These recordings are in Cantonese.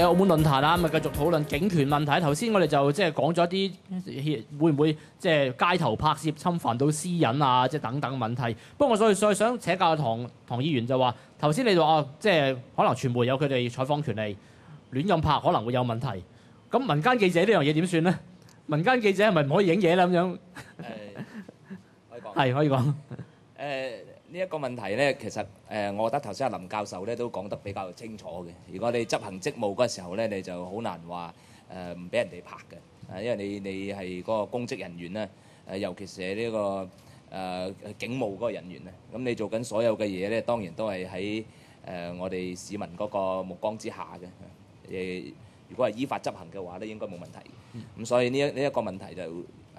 澳門論壇啦，咁啊繼續討論警權問題。頭先我哋就即係講咗一啲會唔會即係街頭拍攝侵犯到私隱啊，即係等等問題。不過我所以想請教唐議員就話，頭先你就話即係可能傳媒有佢哋採訪權利，亂咁拍可能會有問題。咁民間記者呢樣嘢點算咧？民間記者係咪唔可以影嘢咧？咁樣可以講係可以講。呢一個問題咧，其實我覺得頭先阿林教授咧都講得比較清楚嘅。如果你執行職務嗰時候咧，你就好難話唔俾人哋拍嘅，因為你係嗰個公職人員咧，尤其是係呢個警務嗰個人員咧，咁你做緊所有嘅嘢咧，當然都係喺我哋市民嗰個目光之下嘅。如果係依法執行嘅話咧，應該冇問題。咁所以呢一個問題就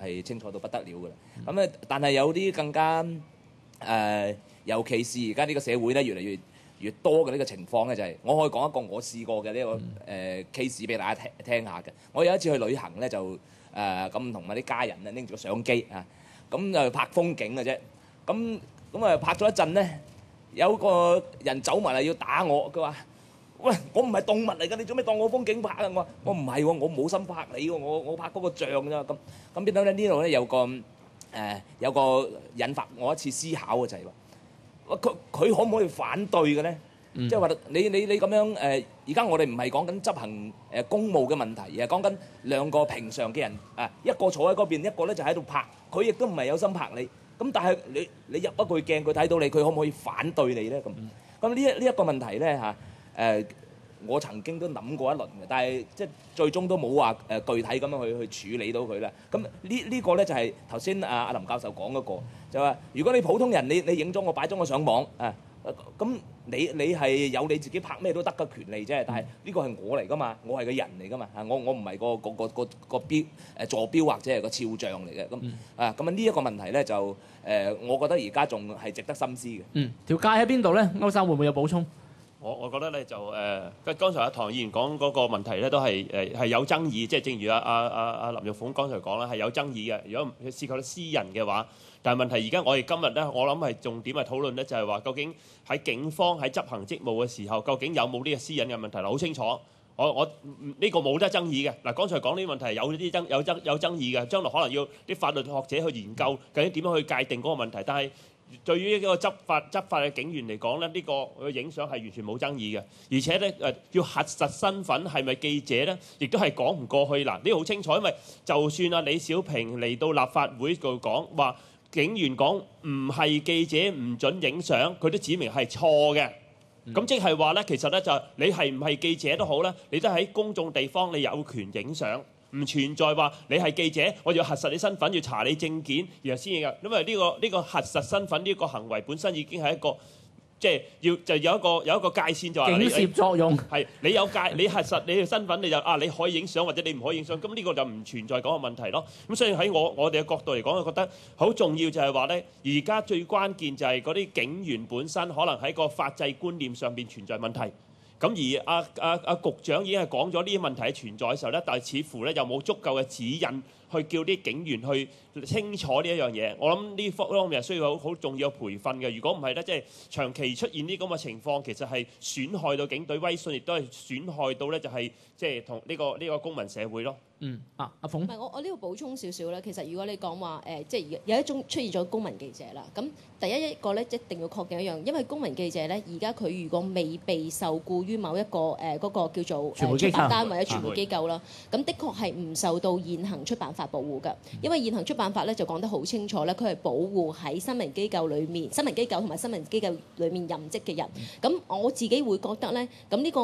係清楚到不得了㗎啦。咁咧，但係有啲更加尤其是而家呢個社會咧，越嚟越多嘅呢個情況咧，就係我可以講一個我試過嘅呢個case 俾大家聽下嘅。我有一次去旅行咧，就咁同埋啲家人咧拎住個相機啊，咁就拍風景嘅啫。咁啊拍咗一陣咧，有個人走埋嚟要打我，佢話：喂，我唔係動物嚟㗎，你做咩當我風景拍啊？我唔係喎，我冇心拍你喎，我拍嗰個像啫。咁變到咧呢度咧有個引發我一次思考嘅就係話，佢可唔可以反對嘅咧？即係話你咁樣而家我哋唔係講緊執行公務嘅問題，而係講緊兩個平常嘅人一個坐喺嗰邊，一個咧就喺度拍，佢亦都唔係有心拍你。咁但係你入一句鏡，佢睇到你，佢可唔可以反對你咧？咁呢一個問題咧我曾經都諗過一輪嘅，但係即係最終都冇話具體咁樣去處理到佢啦。咁呢個咧就係頭先阿林教授講嗰個，就話如果你普通人你影咗我擺咗我上網咁你係有你自己拍咩都得嘅權利啫。但係呢個係我嚟噶嘛，我係個人嚟噶嘛，我唔係個坐標或者係個肖像嚟嘅。咁呢一個問題咧就我覺得而家仲係值得深思嘅。條界喺邊度咧？歐生會唔會有補充？我覺得咧就剛才阿唐議員講嗰個問題咧都係有爭議，即係正如阿林玉鳳剛才講啦，係有爭議嘅。如果涉及到私人嘅話，但係問題而家我哋今日咧，我諗係重點係討論咧，就係話究竟喺警方喺執行職務嘅時候，究竟有冇呢個私隱嘅問題？好清楚，我呢個冇得爭議嘅。嗱，剛才講呢啲問題係有爭議嘅，將來可能要啲法律學者去研究究竟點樣去界定嗰個問題，但係對於一個執法嘅警員嚟講咧，呢個影相係完全冇爭議嘅，而且咧要核實身份係咪記者咧，亦都係講唔過去。嗱，呢個好清楚，因為就算阿李小平嚟到立法會度講話，警員講唔係記者唔準影相，佢都指明係錯嘅。咁即係話咧，其實咧就你係唔係記者都好啦，你都喺公眾地方你有權影相。唔存在話你係記者，我要核實你身份，要查你證件，然後先嘅。因為呢個核實身份呢個行為本身已經係一個，即係有一個界線，就話警示作用係你有界，你核實你嘅身份，你就你可以影相或者你唔可以影相，咁呢個就唔存在嗰個問題咯。咁所以喺我哋嘅角度嚟講，我覺得好重要就係話咧，而家最關鍵就係嗰啲警員本身可能喺個法制觀念上邊存在問題。咁而阿局長已經係講咗呢啲問題存在嘅時候咧，但係似乎咧又冇足夠嘅指引去叫啲警員去清楚呢一樣嘢。我諗呢方面係需要好重要嘅培訓嘅。如果唔係咧，即係長期出現呢咁嘅情況，其實係損害到警隊威信，亦都係損害到咧就係即係同呢個公民社會咯。阿鳳，唔係我呢度補充少少啦。其實如果你講話即係有一種出現咗公民記者啦，咁第一個咧一定要確定一樣，因為公民記者咧而家佢如果未被受僱於某一個嗰個叫做出版單位或者傳媒機構啦，咁的確係唔受到現行出版法保護㗎。因為現行出版法咧就講得好清楚咧，佢係保護喺新聞機構裏面、新聞機構同埋新聞機構裏面任職嘅人。咁我自己會覺得咧，咁呢個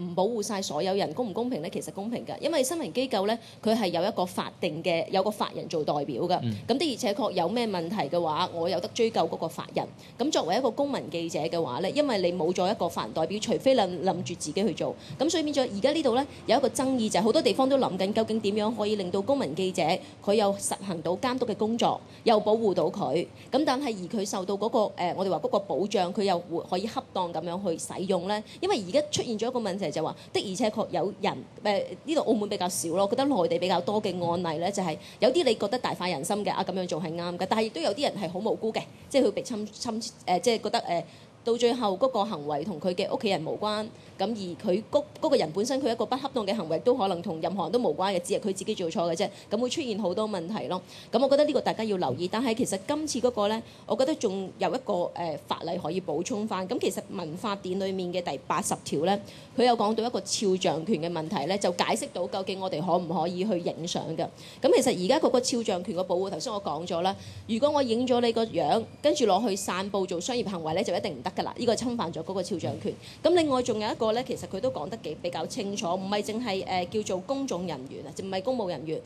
唔保護晒所有人，公唔公平咧？其實公平㗎，因為新聞機構咧佢係有一個法定嘅有個法人做代表㗎。咁的而且確有咩問題嘅話，我有得追究嗰個法人。咁作為一個公民記者嘅話咧，因為你冇咗一個法人代表，除非你諗住自己去做。咁所以變咗而家呢度咧有一個爭議，就係好多地方都諗緊究竟點樣可以令到公民記者佢有實行到監督嘅工作，又保護到佢。咁但係而佢受到嗰個我哋話嗰個保障，佢又會可以恰當咁樣去使用咧。因為而家出現咗一個問題就係話，的而且確有人呢度澳門比較少咯，我覺得內地比較多嘅案例咧，就係有啲你覺得大快人心嘅咁樣做係啱嘅，但係亦都有啲人係好無辜嘅，即係佢被侵即係覺得到最後嗰個行為同佢嘅屋企人無關，咁而佢嗰個人本身佢一個不恰當嘅行為都可能同任何人都無關嘅，只係佢自己做錯嘅啫，咁會出現好多問題咯。咁我覺得呢個大家要留意，但係其實今次嗰個呢，我覺得仲有一個法例可以補充翻。咁其實民法典裡面嘅第80條呢，佢有講到一個肖像權嘅問題呢，就解釋到究竟我哋可唔可以去影相嘅。咁其實而家嗰個肖像權嘅保護，頭先我講咗啦，如果我影咗你個樣，跟住攞去散佈做商業行為呢，就一定唔得㗎啦。呢個侵犯咗嗰個肖像權。咁另外仲有一個呢，其實佢都講得比較清楚，唔係淨係叫做公眾人員啊，就唔係公務人員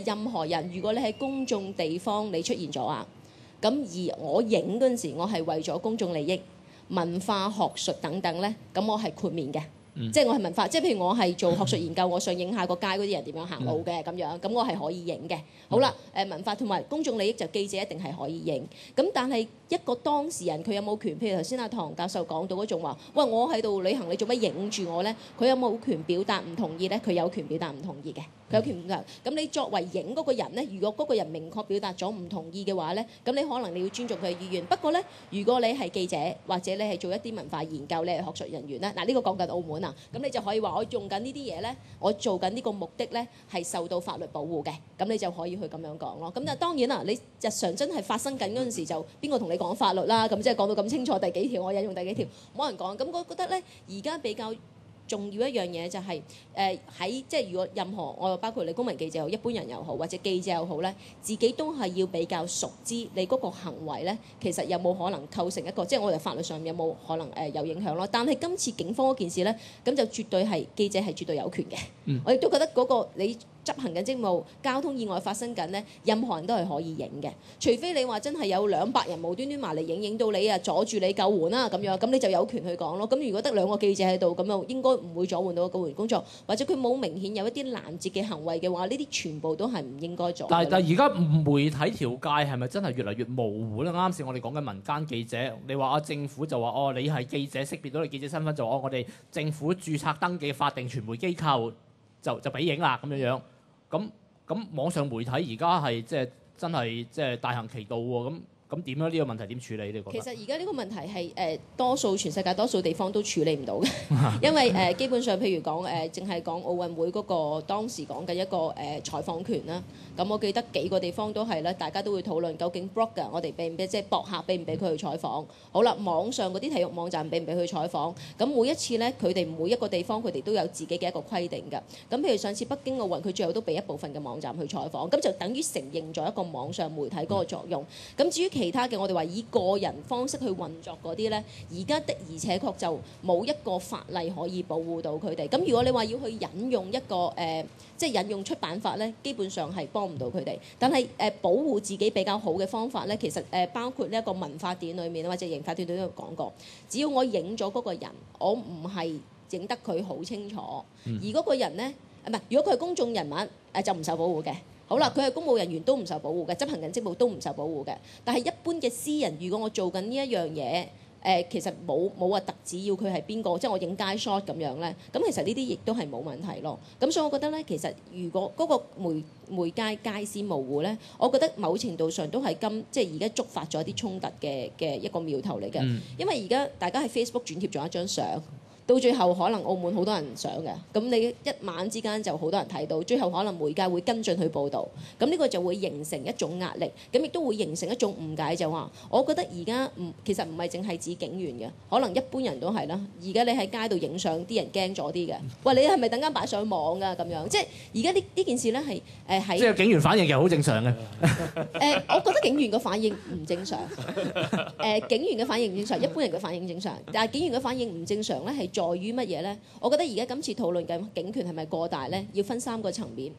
任何人，如果你喺公眾地方你出現咗啊，咁而我影嗰陣時，我係為咗公眾利益、文化、學術等等呢，咁我係豁免嘅。即係我係文化，即係譬如我係做學術研究，我想影下個街嗰啲人點樣行路嘅咁樣，咁我係可以影嘅。好啦，文化同埋公眾利益就記者一定係可以影。咁但係一個當事人佢有冇權？譬如頭先阿唐教授講到嗰種話，喂，我喺度旅行，你做乜影住我呢？佢有冇權表達唔同意呢？佢有權表達唔同意嘅，佢有權表達。咁你作為影嗰個人呢，如果嗰個人明確表達咗唔同意嘅話呢，咁你可能你要尊重佢嘅意願。不過呢，如果你係記者或者你係做一啲文化研究，你係學術人員咧，嗱呢個講緊澳門啊，咁你就可以話我用緊呢啲嘢呢，我做緊呢個目的呢係受到法律保護嘅，咁你就可以去咁樣講咯。咁但係當然啦，你日常真係發生緊嗰陣時，就邊個同你講法律啦？咁即係講到咁清楚第幾條，我引用第幾條，冇人講。咁我覺得呢，而家比較重要一樣嘢就係喺即係如果任何我包括你公民記者又好，一般人又好，或者記者又好咧，自己都係要比較熟知你嗰個行為咧，其實有冇可能構成一個即係我哋法律上有冇可能有影響咯？但係今次警方嗰件事咧，咁就絕對係記者係絕對有權嘅。我亦都覺得嗰個你執行緊職務，交通意外發生緊呢，任何人都係可以影嘅，除非你話真係有200人無端端埋嚟影到你啊，阻住你救援啦咁樣，咁你就有權去講咯。咁如果得2個記者喺度，咁又應該唔會阻換到個救援工作，或者佢冇明顯有一啲攔截嘅行為嘅話，呢啲全部都係唔應該做。但係而家媒體條界係咪真係越嚟越模糊咧？啱先我哋講緊民間記者，你話政府就話哦，你係記者，識別到你記者身份就我哋政府註冊登記法定傳媒機構就俾影啦咁樣。咁網上媒體而家係即係真係即係大行其道喎，咁點樣呢個問題點處理？你覺得？其實而家呢個問題係多數全世界多數地方都處理唔到嘅，因為基本上譬如講淨係講奧運會嗰個當時講緊一個採訪權啦。咁我記得幾個地方都係咧，大家都會討論究竟 blogger 我哋俾唔俾，即係博客俾唔俾佢去採訪？好啦，網上嗰啲體育網站俾唔俾佢採訪？咁每一次咧，佢哋每一個地方佢哋都有自己嘅一個規定㗎。咁譬如上次北京奧運，佢最後都俾一部分嘅網站去採訪，咁就等於承認咗一個網上媒體嗰個作用。咁至於其他嘅，我哋話以個人方式去運作嗰啲咧，而家的而且確就冇一個法例可以保護到佢哋。咁如果你話要去引用一個即係引用出版法咧，基本上係幫唔到佢哋。但係保護自己比較好嘅方法咧，其實包括呢一個民法典裏面或者刑法典裏都有講過。只要我影咗嗰個人，我唔係影得佢好清楚，而嗰個人咧唔係，如果佢係公眾人物就唔受保護嘅。好啦，佢係公務人員都唔受保護嘅，執行緊職務都唔受保護嘅。但係一般嘅私人，如果我做緊呢一樣嘢，其實冇話特指要佢係邊個，即係我影街 shot 咁樣咧，咁其實呢啲亦都係冇問題咯。咁所以我覺得咧，其實如果嗰個媒介界線模糊咧，我覺得某程度上都係即係而家觸發咗一啲衝突嘅一個苗頭嚟嘅。因為而家大家喺 Facebook 轉貼咗一張相。到最後可能澳門好多人上嘅，咁你一晚之間就好多人睇到，最後可能媒介會跟進去報導，咁呢個就會形成一種壓力，咁亦都會形成一種誤解，就話我覺得而家其實唔係淨係指警員嘅，可能一般人都係啦。而家你喺街度影相，啲人驚咗啲嘅，喂，你係咪等間擺上網㗎咁樣？即係而家呢件事咧係喺即係警員反應其實好正常嘅。我覺得警員嘅反應唔正常。警員嘅反應唔正常，一般人嘅反應正常，但係警員嘅反應唔正常咧係在於乜嘢呢？我覺得而家今次討論緊警權係咪過大呢？要分3個層面。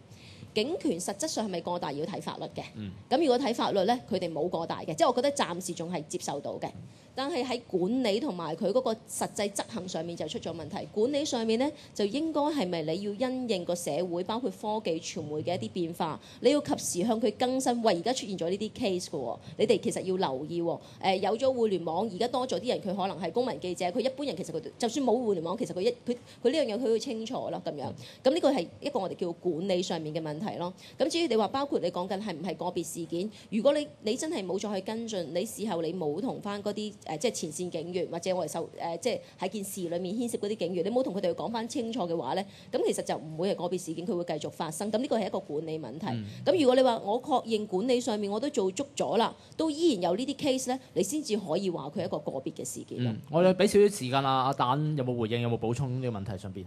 警權實質上係咪過大要睇法律嘅？咁如果睇法律呢，佢哋冇過大嘅，即係我覺得暫時仲係接受到嘅。但係喺管理同埋佢嗰個實際執行上面就出咗問題。管理上面呢，就應該係咪你要因應個社會包括科技傳媒嘅一啲變化，你要及時向佢更新。喂，而家出現咗呢啲 case 嘅喎，你哋其實要留意喎。有咗互聯網，而家多咗啲人，佢可能係公民記者，佢一般人其實佢就算冇互聯網，其實佢呢樣嘢佢會清楚啦咁樣。咁呢個係一個我哋叫管理上面嘅問題。題咯。咁至於你話包括你講緊係唔係個別事件，如果你真係冇再去跟進，你事後你冇同翻嗰啲即係前線警員或者我哋即係喺件事裡面牽涉嗰啲警員，你冇同佢哋講翻清楚嘅話咧，咁其實就唔會係個別事件，佢會繼續發生。咁呢個係一個管理問題。咁如果你話我確認管理上面我都做足咗啦，都依然有呢啲 case 咧，你先至可以話佢係一個個別嘅事件咯。我哋俾少少時間阿蛋有冇回應，有冇補充呢個問題上邊？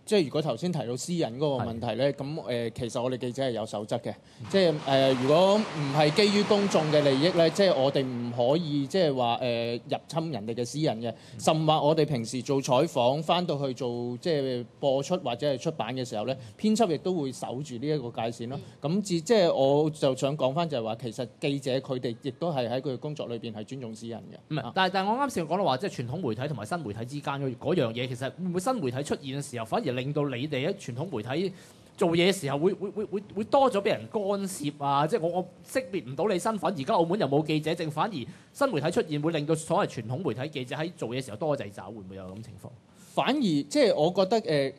即係如果頭先提到私隱嗰個問題咧，咁其實我哋記者係有守則嘅，即係如果唔係基於公眾嘅利益咧，即係我哋唔可以即係話入侵人哋嘅私隱嘅，甚或我哋平時做採訪翻到去做即係播出或者係出版嘅時候咧，編輯亦都會守住呢一個界線咯。咁即係我就想講翻就係話，其實記者佢哋亦都係喺佢嘅工作裏邊係尊重私隱嘅。唔係，但係我啱先講到話，即係傳統媒體同埋新媒體之間嗰樣嘢，其實會唔會新媒體出現嘅時候，反而令到你哋喺傳統媒體做嘢嘅時候會多咗俾人干涉啊？即係我識別唔到你身份，而家澳門又冇記者證，反而新媒體出現會令到所謂傳統媒體記者喺做嘢嘅時候多掣肘，會唔會有咁情況？反而即係我覺得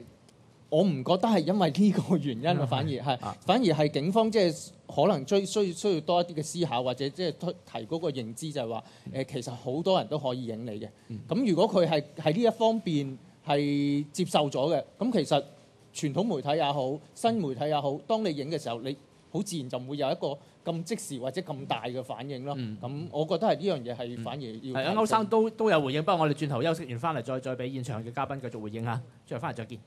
我唔覺得係因為呢個原因啊，反而係警方即係可能需要多一啲嘅思考，或者即係提高個認知，就係話其實好多人都可以影你嘅。咁如果佢係喺呢一方面係接受咗嘅，咁其實傳統媒體也好，新媒體也好，當你影嘅時候，你好自然就唔會有一個咁即時或者咁大嘅反應咯。咁我覺得係呢樣嘢係反而要。係歐生都有回應，不過我哋轉頭休息完翻嚟再俾現場嘅嘉賓繼續回應下，轉頭翻嚟再見。